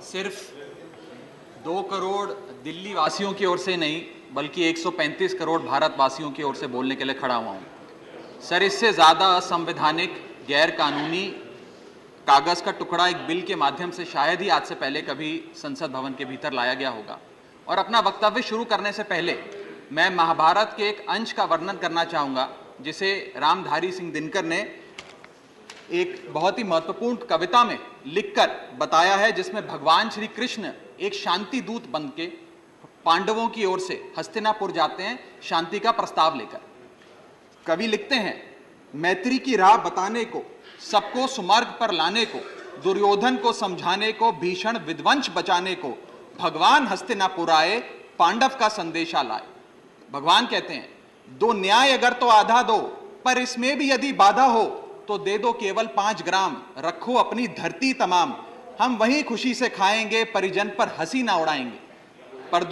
सिर्फ 2 करोड़ दिल्ली वासियों की ओर से नहीं बल्कि 135 करोड़ भारतवासियों की ओर से बोलने के लिए खड़ा हुआ हूं। सर, इससे ज़्यादा असंवैधानिक, गैर कानूनी कागज़ का टुकड़ा एक बिल के माध्यम से शायद ही आज से पहले कभी संसद भवन के भीतर लाया गया होगा। और अपना वक्तव्य शुरू करने से पहले मैं महाभारत के एक अंश का वर्णन करना चाहूँगा जिसे रामधारी सिंह दिनकर ने एक बहुत ही महत्वपूर्ण कविता में लिखकर बताया है, जिसमें भगवान श्री कृष्ण एक शांति दूत बनके पांडवों की ओर से हस्तिनापुर जाते हैं शांति का प्रस्ताव लेकर। कवि लिखते हैं, मैत्री की राह बताने को, सबको सुमार्ग पर लाने को, दुर्योधन को समझाने को, भीषण विध्वंस बचाने को, भगवान हस्तिनापुर आए, पांडव का संदेशा लाए। भगवान कहते हैं, दो न्याय अगर तो आधा दो, पर इसमें भी यदि बाधा हो तो दे दो केवल 5 ग्राम, रखो अपनी धरती तमाम, हम वहीं खुशी से खाएंगे, परिजन पर हंसी ना उड़ाएंगे। पर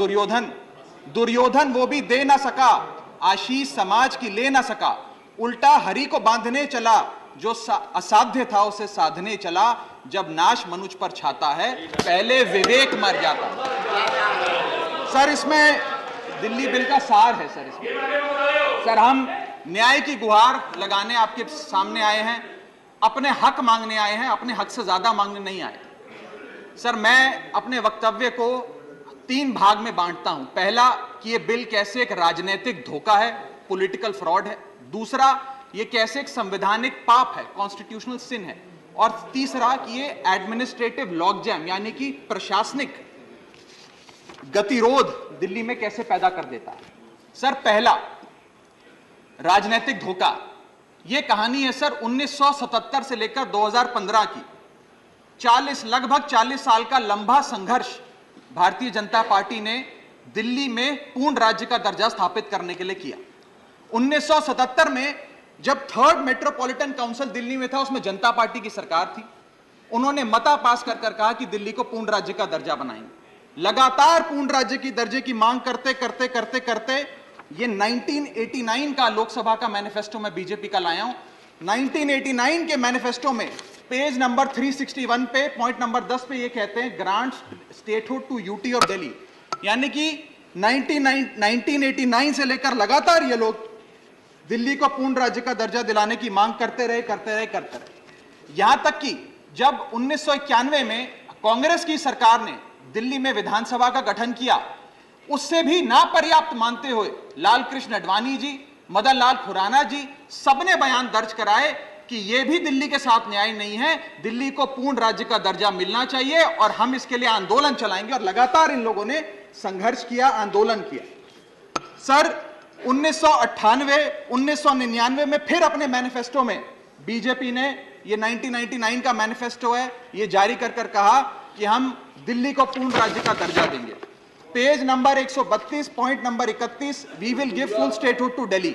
दुर्योधन वो भी दे ना सका, आशीष समाज की ले ना सका, उल्टा हरि को बांधने चला, जो असाध्य था उसे साधने चला, जब नाश मनुष्य पर छाता है, पहले विवेक मर जाता। सर, इसमें दिल्ली बिल का सार है। सर, हम न्याय की गुहार लगाने आपके सामने आए हैं, अपने हक मांगने आए हैं, अपने हक से ज्यादा मांगने नहीं आए। सर, मैं अपने वक्तव्य को 3 भाग में बांटता हूं। पहला कि ये बिल कैसे एक राजनीतिक धोखा है, पॉलिटिकल फ्रॉड है। दूसरा, ये कैसे एक संवैधानिक पाप है, कॉन्स्टिट्यूशनल सिन है। और तीसरा कि ये एडमिनिस्ट्रेटिव लॉकजैम यानी कि प्रशासनिक गतिरोध दिल्ली में कैसे पैदा कर देता है। सर, पहला राजनीतिक धोखा, यह कहानी है सर 1977 से लेकर 2015 की। लगभग 40 साल का लंबा संघर्ष भारतीय जनता पार्टी ने दिल्ली में पूर्ण राज्य का दर्जा स्थापित करने के लिए किया। 1977 में जब 3rd मेट्रोपॉलिटन काउंसिल दिल्ली में था, उसमें जनता पार्टी की सरकार थी। उन्होंने मता पास कर कहा कि दिल्ली को पूर्ण राज्य का दर्जा बनाएंगे। लगातार पूर्ण राज्य की दर्जे की मांग करते करते करते करते ये 1989 का लोकसभा का मैनिफेस्टो मैं बीजेपी का लाया हूं। 1989 के मैनिफेस्टो में पेज नंबर 361 पे पॉइंट नंबर 10 पे ये कहते हैं, ग्रांट स्टेटहुड टू यूटी और दिल्ली। यानी कि 1989 से लेकर लगातार ये लोग दिल्ली को पूर्ण राज्य का दर्जा दिलाने की मांग करते रहे। यहां तक कि जब 1991 में कांग्रेस की सरकार ने दिल्ली में विधानसभा का गठन किया, उससे भी ना पर्याप्त मानते हुए लाल कृष्ण आडवाणी जी, मदन लाल खुराना जी सबने बयान दर्ज कराए कि यह भी दिल्ली के साथ न्याय नहीं है, दिल्ली को पूर्ण राज्य का दर्जा मिलना चाहिए और हम इसके लिए आंदोलन चलाएंगे। और लगातार इन लोगों ने संघर्ष किया, आंदोलन किया। सर, 1999 में फिर अपने मैनिफेस्टो में बीजेपी ने, ये 1999 का मैनिफेस्टो है, ये जारी कर कहा कि हम दिल्ली को पूर्ण राज्य का दर्जा देंगे। Page number 132 point number 31, we will give full statehood to Delhi.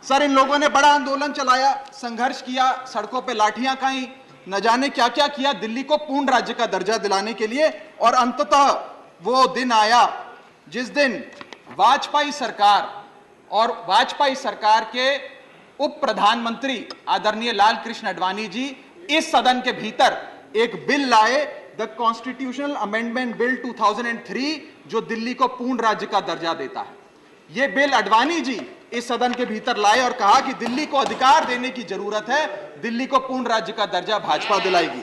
Sir, इन लोगों ने बड़ा आंदोलन चलाया, संघर्ष किया, सड़कों पे लाठियां खाई, न जाने क्या क्या किया दिल्ली को पूर्ण राज्य का दर्जा दिलाने के लिए। और अंततः वो दिन आया जिस दिन वाजपेयी सरकार के उप प्रधानमंत्री आदरणीय लाल कृष्ण आडवाणी जी इस सदन के भीतर एक बिल लाए, द कॉन्स्टिट्यूशनल अमेंडमेंट बिल 2003, जो दिल्ली को पूर्ण राज्य का दर्जा देता है। यह बिल आडवाणी जी इस सदन के भीतर लाए और कहा कि दिल्ली को अधिकार देने की जरूरत है, दिल्ली को पूर्ण राज्य का दर्जा भाजपा दिलाएगी।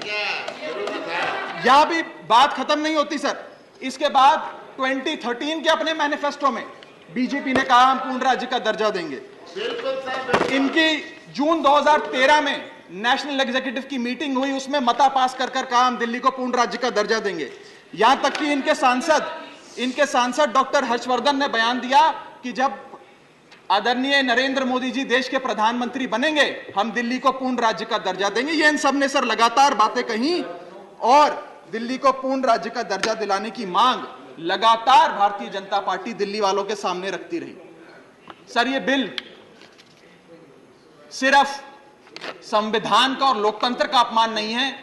यहां भी बात खत्म नहीं होती सर। इसके बाद 2013 के अपने मैनिफेस्टो में बीजेपी ने कहा हम पूर्ण राज्य का दर्जा देंगे। इनकी जून 2013 में नेशनल एग्जीक्यूटिव की मीटिंग हुई, उसमें मता पास कर कहा हम दिल्ली को पूर्ण राज्य का दर्जा देंगे। यहां तक कि इनके सांसद डॉक्टर हर्षवर्धन ने बयान दिया कि जब आदरणीय नरेंद्र मोदी जी देश के प्रधानमंत्री बनेंगे, हम दिल्ली को पूर्ण राज्य का दर्जा देंगे। ये इन सब ने सर लगातार बातें कही और दिल्ली को पूर्ण राज्य का दर्जा दिलाने की मांग लगातार भारतीय जनता पार्टी दिल्ली वालों के सामने रखती रही। सर, ये बिल सिर्फ संविधान का और लोकतंत्र का अपमान नहीं है,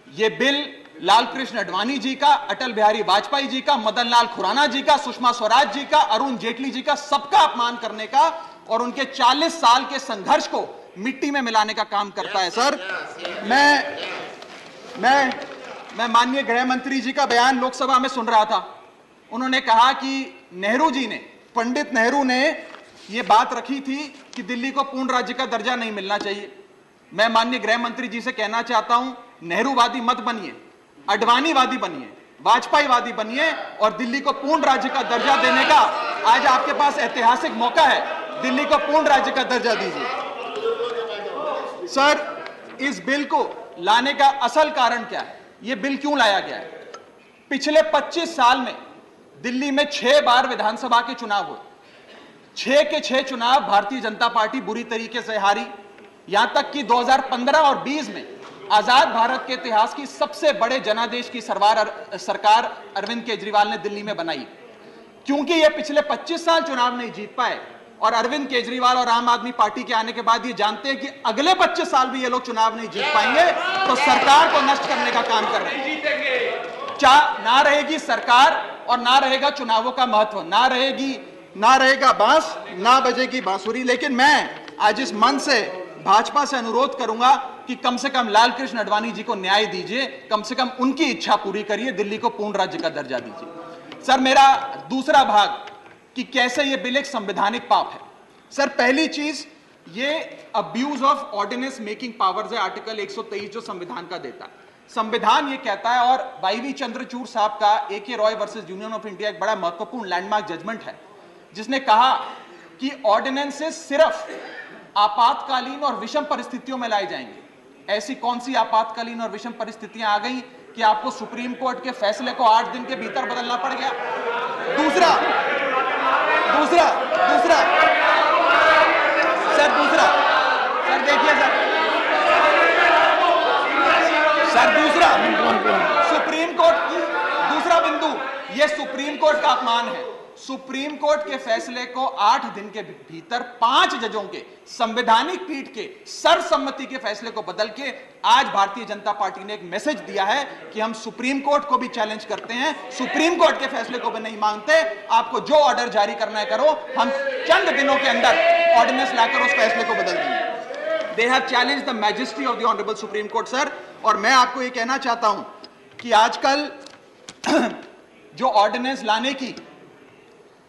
यह बिल लाल कृष्ण आडवाणी जी का, अटल बिहारी वाजपेयी जी का, मदन लाल खुराना जी का, सुषमा स्वराज जी का, अरुण जेटली जी का, सबका अपमान करने का और उनके 40 साल के संघर्ष को मिट्टी में मिलाने का काम करता है। सर, मैं मैं माननीय गृह मंत्री जी का बयान लोकसभा में सुन रहा था। उन्होंने कहा कि नेहरू जी ने, पंडित नेहरू ने यह बात रखी थी कि दिल्ली को पूर्ण राज्य का दर्जा नहीं मिलना चाहिए। मैं माननीय गृह मंत्री जी से कहना चाहता हूं, नेहरूवादी मत बनिए, अडवाणीवादी बनिए, वाजपेयीवादी बनिए और दिल्ली को पूर्ण राज्य का दर्जा देने का आज आपके पास ऐतिहासिक मौका है। दिल्ली को पूर्ण राज्य का दर्जा दीजिए। सर, इस बिल को लाने का असल कारण क्या है? यह बिल क्यों लाया गया है? पिछले 25 साल में दिल्ली में 6 बार विधानसभा के चुनाव हुए। 6 के 6 चुनाव भारतीय जनता पार्टी बुरी तरीके से हारी। यहां तक कि 2015 और 20 में आजाद भारत के इतिहास की सबसे बड़े जनादेश की सरकार अरविंद केजरीवाल ने दिल्ली में बनाई। क्योंकि ये पिछले 25 साल चुनाव नहीं जीत पाए और अरविंद केजरीवाल और आम आदमी पार्टी के आने के बाद ये जानते हैं कि अगले 25 साल भी ये लोग चुनाव नहीं जीत पाएंगे, तो सरकार को नष्ट करने का काम कर रहे हैं। ना रहेगी सरकार और ना रहेगा चुनावों का महत्व, ना रहेगा बांस, ना बजेगी बांसुरी। लेकिन मैं आज इस मंच से भाजपा से अनुरोध करूंगा कि कम से कम लालकृष्ण आडवाणी जी को न्याय दीजिए, कम से कम उनकी इच्छा पूरी करिए, दिल्ली को पूर्ण राज्य का दर्जा दीजिए। सर, मेरा दूसरा भाग कि कैसे यह बिल एक संवैधानिक पाप है। सर, पहली चीज, ये abuse of ordinance making powers है, आर्टिकल 123 जो संविधान का देता है। संविधान ये कहता है, और वाईवी चंद्रचूड़ साहब का AK Roy versus union of India एक बड़ा महत्वपूर्ण लैंडमार्क जजमेंट है, जिसने कहा कि ऑर्डिनेंसेस सिर्फ आपातकालीन और विषम परिस्थितियों में लाए जाएंगे। ऐसी कौन सी आपातकालीन और विषम परिस्थितियां आ गई कि आपको सुप्रीम कोर्ट के फैसले को 8 दिन के भीतर बदलना पड़ गया? दूसरा सुप्रीम कोर्ट की दूसरा बिंदु, यह सुप्रीम कोर्ट का अपमान है। सुप्रीम कोर्ट के फैसले को 8 दिन के भीतर 5 जजों के संवैधानिक पीठ के सर्वसम्मति के फैसले को बदल के आज भारतीय जनता पार्टी ने एक मैसेज दिया है कि हम सुप्रीम कोर्ट को भी चैलेंज करते हैं, सुप्रीम कोर्ट के फैसले को भी नहीं मांगते। आपको जो ऑर्डर जारी करना है करो, हम चंद दिनों के अंदर ऑर्डिनेंस लाकर उस फैसले को बदल देंगे। They have challenged the majesty of the honourable supreme court sir. और मैं आपको यह कहना चाहता हूं कि आजकल जो ऑर्डिनेंस लाने की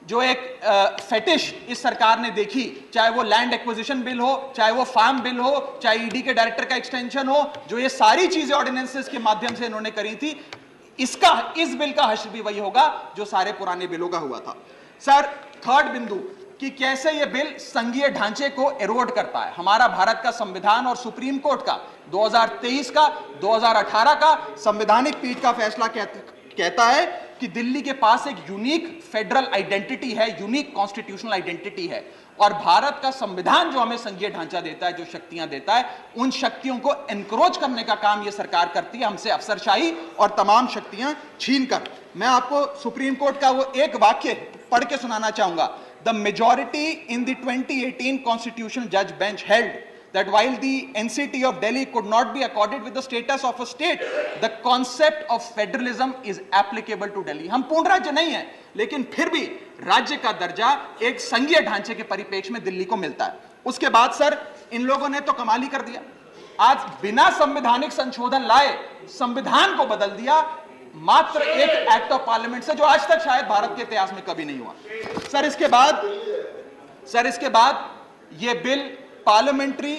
जो एक फेटिश इस सरकार ने देखी, चाहे वो लैंड एक्विजिशन बिल हो, चाहे वो फार्म बिल हो, चाहे ईडी के डायरेक्टर का एक्सटेंशन हो, जो ये सारी चीजें ऑर्डिनेंसेस के माध्यम से इन्होंने करी थी, इस बिल का हश्र भी वही होगा जो सारे पुराने बिलों का हुआ था। सर, थर्ड बिंदु कि कैसे ये बिल संघीय ढांचे को एरोड करता है। हमारा भारत का संविधान और सुप्रीम कोर्ट का 2023 का 2018 का संवैधानिक पीठ का फैसला कहता है कि दिल्ली के पास एक यूनिक फेडरल आइडेंटिटी है, यूनिक कॉन्स्टिट्यूशनल आइडेंटिटी है, और भारत का संविधान जो हमें संघीय ढांचा देता है, जो शक्तियां देता है, उन शक्तियों को एनक्रोच करने का काम यह सरकार करती है, हमसे अफसरशाही और तमाम शक्तियां छीनकर। मैं आपको सुप्रीम कोर्ट का वो एक वाक्य पढ़ के सुनाना चाहूंगा। The majority in the 2018 constitutional जज bench held that while the NCT of Delhi could not be accorded with the status of a state, the concept of federalism is applicable to Delhi. हम पूर्ण राज्य नहीं है, लेकिन फिर भी राज्य का दर्जा एक संघीय ढांचे के परिप्रेक्ष्य में दिल्ली को मिलता है। उसके बाद सर, इन लोगों ने तो कमाल ही कर दिया। आज बिना संवैधानिक संशोधन लाए संविधान को बदल दिया, मात्र एक एक्ट ऑफ पार्लियामेंट से, जो आज तक शायद भारत के इतिहास में कभी नहीं हुआ। सर, इसके बाद यह बिल पार्लियामेंट्री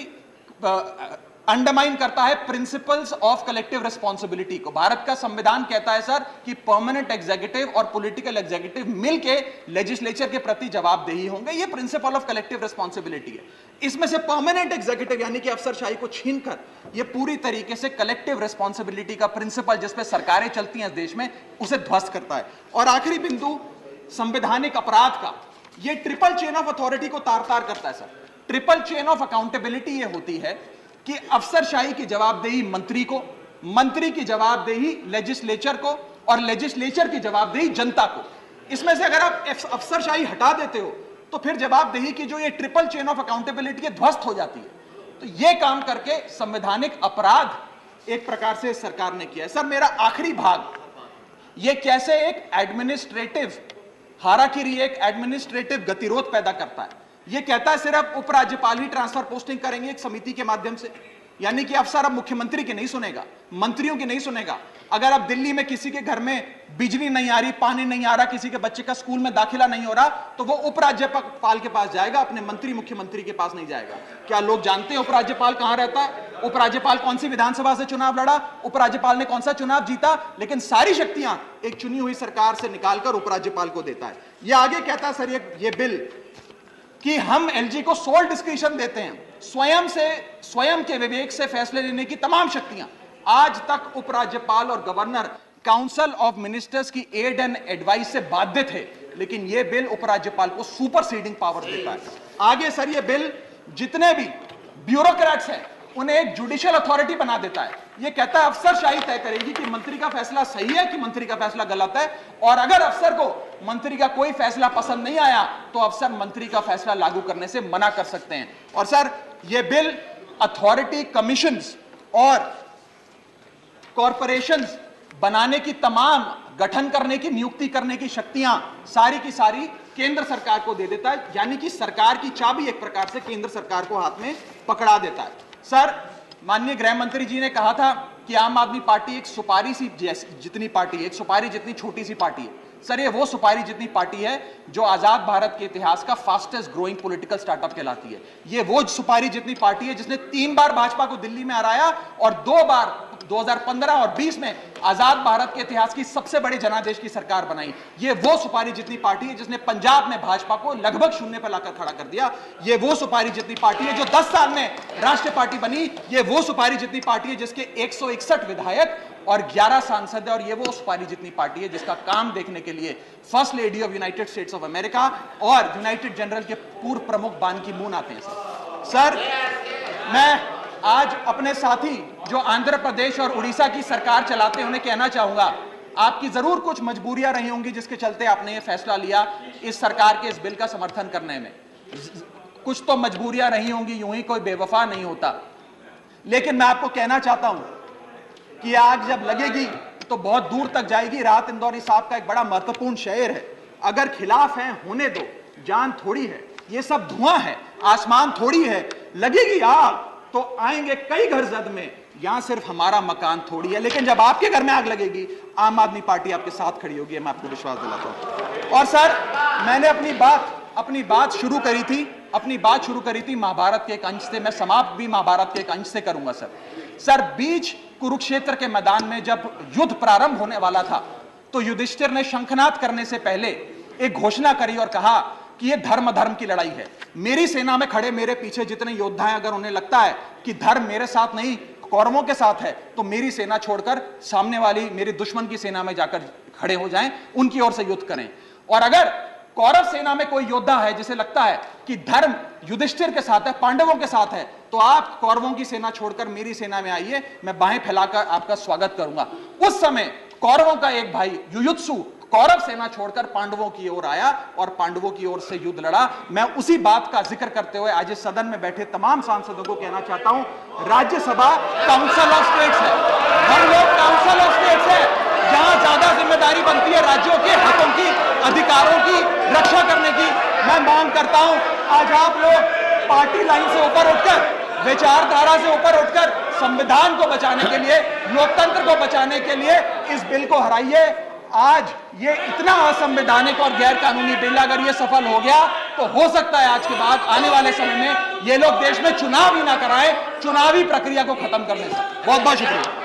अंडरमाइन करता है प्रिंसिपल्स ऑफ कलेक्टिव रिस्पांसिबिलिटी को। भारत का संविधान कहता है सर कि परमानेंट एग्जीक्यूटिव और पॉलिटिकल एग्जीक्यूटिव मिलके लेजिस्लेचर के प्रति जवाबदेही होंगे। ये प्रिंसिपल ऑफ कलेक्टिव रिस्पांसिबिलिटी है। इसमें से परमानेंट एग्जीक्यूटिव यानी कि अफसरशाही को छीनकर ये पूरी तरीके से कलेक्टिव रिस्पांसिबिलिटी का प्रिंसिपल, जिसपे सरकारें चलती हैं इस देश में, उसे ध्वस्त करता है। और आखिरी बिंदु संवैधानिक अपराध का, ये ट्रिपल चेन ऑफ अथॉरिटी को तार तार करता है sir. Triple chain of accountability ये होती है कि अफसरशाही की जवाबदेही मंत्री को, मंत्री की जवाबदेही लेजिस्लेचर को, और लेजिस्लेचर की जवाबदेही जनता को। इसमें से अगर आप अफसरशाही हटा देते हो तो फिर जवाबदेही की जो ये ट्रिपल चेन ऑफ अकाउंटेबिलिटी है ध्वस्त हो जाती है। तो ये काम करके संवैधानिक अपराध एक प्रकार से सरकार ने किया है। सर, मेरा आखिरी भाग, ये कैसे एक एडमिनिस्ट्रेटिव हाराकिरी, एक एडमिनिस्ट्रेटिव गतिरोध पैदा करता है। यह कहता है सिर्फ उपराज्यपाल ही ट्रांसफर पोस्टिंग करेंगे एक समिति के माध्यम से। यानी कि अफसर अब मुख्यमंत्री की नहीं सुनेगा, मंत्रियों की नहीं सुनेगा। अगर अब दिल्ली में किसी के घर में बिजली नहीं आ रही, पानी नहीं आ रहा, किसी के बच्चे का स्कूल में दाखिला नहीं हो रहा, तो वो उपराज्यपाल के पास जाएगा, अपने मंत्री मुख्यमंत्री के पास नहीं जाएगा। क्या लोग जानते हैं उपराज्यपाल कहां रहता है? उपराज्यपाल कौन सी विधानसभा से चुनाव लड़ा, उपराज्यपाल ने कौन सा चुनाव जीता? लेकिन सारी शक्तियां एक चुनी हुई सरकार से निकालकर उपराज्यपाल को देता है। यह आगे कहता है सर ये बिल कि हम एलजी को सोल डिस्क्रिशन देते हैं, स्वयं के विवेक से फैसले लेने की तमाम शक्तियां। आज तक उपराज्यपाल और गवर्नर काउंसिल ऑफ मिनिस्टर्स की एड एंड एडवाइस से बाध्य थे, लेकिन यह बिल उपराज्यपाल को सुपरसीडिंग पावर देता है। आगे सर यह बिल जितने भी ब्यूरोक्रेट्स हैं उन्हें एक जुडिशियल अथॉरिटी बना देता है। यह कहता है अफसरशाही तय करेगी कि मंत्री का फैसला सही है कि मंत्री का फैसला गलत है, और अगर अफसर को मंत्री का कोई फैसला पसंद नहीं आया तो अफसर मंत्री का फैसला लागू करने से मना कर सकते हैं। और सर यह बिल अथॉरिटी, कमीशंस और कॉरपोरेशंस बनाने की, तमाम गठन करने की, नियुक्ति करने की शक्तियां सारी की सारी केंद्र सरकार को दे देता है। यानी कि सरकार की चाबी एक प्रकार से केंद्र सरकार को हाथ में पकड़ा देता है। सर माननीय गृह मंत्री जी ने कहा था कि आम आदमी पार्टी एक सुपारी सी जितनी पार्टी है, एक सुपारी जितनी छोटी सी पार्टी है। सर ये वो सुपारी जितनी पार्टी है जो आजाद भारत के इतिहास का फास्टेस्ट ग्रोइंग पॉलिटिकल स्टार्टअप कहलाती है। ये वो सुपारी जितनी पार्टी है जिसने 3 बार भाजपा को दिल्ली में हराया और 2 बार 2015 और 20 में आजाद भारत के इतिहास की सबसे बड़ी जनादेश की सरकार बनाई। ये वो सुपारी जितनी पार्टी है जिसने पंजाब में भाजपा को लगभग शून्य पर लाकर खड़ा कर दिया। ये वो सुपारी जितनी पार्टी है जो 10 साल में राष्ट्रीय पार्टी बनी। ये वो सुपारी जितनी पार्टी है जिसके 161 विधायक और 11 सांसद है। और ये वो सुपारी जितनी पार्टी है जिसका काम देखने के लिए first lady of United states of America और यूनाइटेड जनरल के पूर्व प्रमुख बान की मून आते हैं। सर मैं आज अपने साथी जो आंध्र प्रदेश और उड़ीसा की सरकार चलाते हैं उन्हें कहना चाहूंगा, आपकी जरूर कुछ मजबूरियां रही होंगी जिसके चलते आपने ये फैसला लिया इस सरकार के इस बिल का समर्थन करने में। कुछ तो मजबूरियां रही होंगी, यूं ही कोई बेवफा नहीं होता। लेकिन मैं आपको कहना चाहता हूं कि आग जब लगेगी तो बहुत दूर तक जाएगी। राहत इंदौरी साहब का एक बड़ा महत्वपूर्ण शेर है, अगर खिलाफ है होने दो, जान थोड़ी है, ये सब धुआं है, आसमान थोड़ी है, लगेगी आग तो आएंगे कई घर जद में, यहां सिर्फ हमारा मकान थोड़ी है। लेकिन जब आपके घर में आग लगेगी आम आदमी पार्टी आपके साथ खड़ी होगी, मैं आपको विश्वास दिलाता हूं। और सर मैंने अपनी बात शुरू करी थी महाभारत के एक अंश से, मैं समाप्त भी महाभारत के एक अंश से करूंगा। सर बीच कुरुक्षेत्र के मैदान में जब युद्ध प्रारंभ होने वाला था तो युधिष्ठिर ने शंखनाद करने से पहले एक घोषणा करी और कहा कि यह धर्म की लड़ाई है। मेरी सेना में खड़े मेरे पीछे जितने योद्धा हैं, अगर उन्हें लगता है कि धर्म मेरे साथ नहीं कौरवों के साथ है तो मेरी सेना छोड़कर सामने वाली मेरे दुश्मन की सेना में जाकर खड़े हो जाएं, उनकी ओर से युद्ध करें। और अगर कौरव सेना में कोई योद्धा है जिसे लगता है कि धर्म युधिष्ठिर के साथ है, पांडवों के साथ है, तो आप कौरवों की सेना छोड़कर मेरी सेना में आइए, मैं बाहें फैलाकर आपका स्वागत करूंगा। उस समय कौरवों का एक भाई युयुत्सु कौरव सेना छोड़कर पांडवों की ओर आया और पांडवों की ओर से युद्ध लड़ा। मैं उसी बात का जिक्र करते हुए आज इस सदन में बैठे तमाम सांसदों को कहना चाहता हूं, राज्यसभा काउंसिल ऑफ स्टेट्स है, हम लोग काउंसिल ऑफ स्टेट्स है, जहां ज्यादा जिम्मेदारी बनती है राज्यों के हितों की, अधिकारों की रक्षा करने की। मैं मांग करता हूं आज आप लोग पार्टी लाइन से ऊपर उठकर, विचारधारा से ऊपर उठकर संविधान को बचाने के लिए, लोकतंत्र को बचाने के लिए इस बिल को हराइए। आज ये इतना असंवैधानिक और गैर कानूनी बिल अगर ये सफल हो गया तो हो सकता है आज के बाद आने वाले समय में ये लोग देश में चुनाव ही ना कराएं, चुनावी प्रक्रिया को खत्म करने से। बहुत बहुत शुक्रिया।